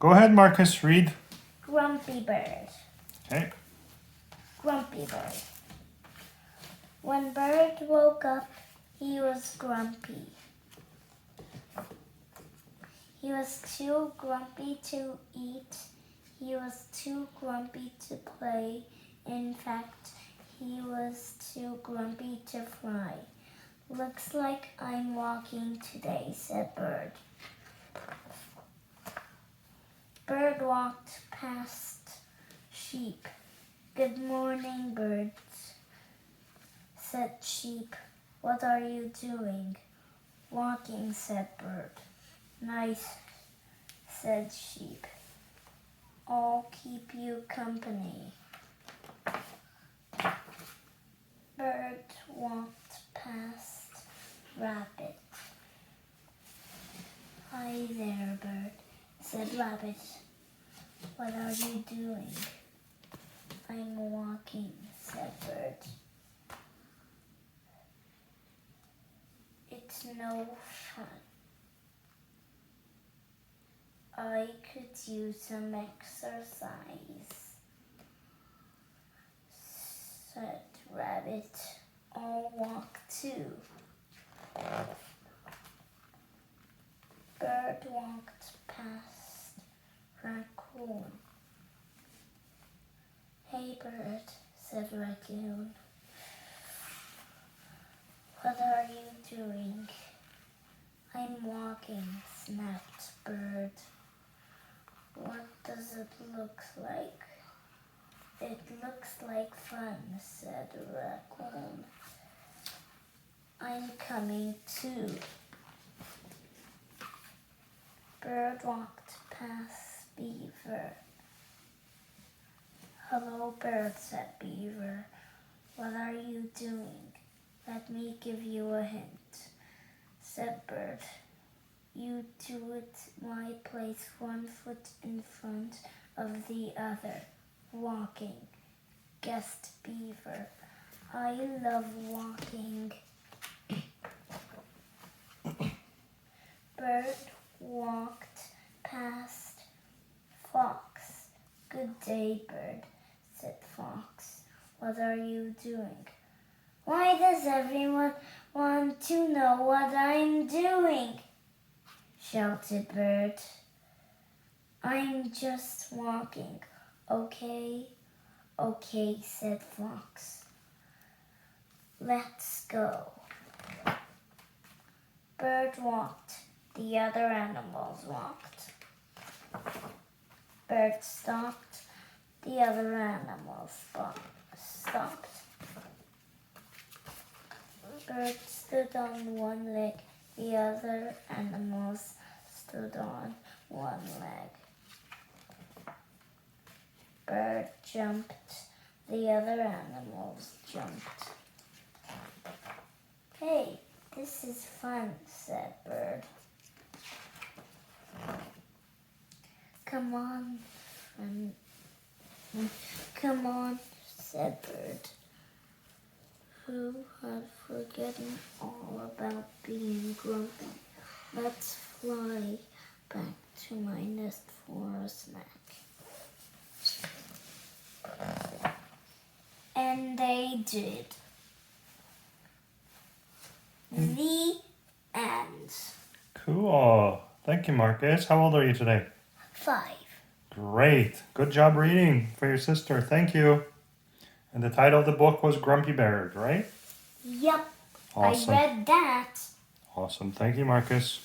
Go ahead, Marcus, read. Grumpy bird. Okay. Grumpy bird. When Bird woke up, he was grumpy. He was too grumpy to eat. He was too grumpy to play. In fact, he was too grumpy to fly. Looks like I'm walking today, said Bird. Bird walked past sheep. Good morning, birds, said sheep. What are you doing? Walking, said Bird. Nice, said sheep. I'll keep you company. Bird walked past Rabbit. Hi there, Bird, said Rabbit. What are you doing? I'm walking, said Bird. It's no fun. I could use some exercise, said Rabbit. I'll walk too. Bird walked past Raccoon. Hey, Bird, said Raccoon. What are you doing? I'm walking, snapped Bird. What does it look like? It looks like fun, said Raccoon. I'm coming too. Bird walked past Beaver. Hello, Bird, said Beaver. What are you doing? Let me give you a hint, said Bird. You two at my place, 1 foot in front of the other, walking, guessed Beaver. I love walking. Bird walked past Fox. Good day, Bird, said Fox. What are you doing? Why does everyone want to know what I'm doing? Shouted Bird. I'm just walking, okay? Okay, said Fox. Let's go. Bird walked. The other animals walked. Bird stopped. The other animals stopped. Bird stood on one leg. The other animals stood on one leg. Bird jumped. The other animals jumped. Hey, this is fun, said Bird. Come on, friend. Come on, said Bird, who had forgotten all about being grumpy. Let's fly back to my nest for a snack. And they did. The end. Cool. Thank you, Marcus. How old are you today? 5. Great. Good job reading for your sister. Thank you. And the title of the book was Grumpy Bird, right? Yep. Awesome. I read that. Awesome. Thank you, Marcus.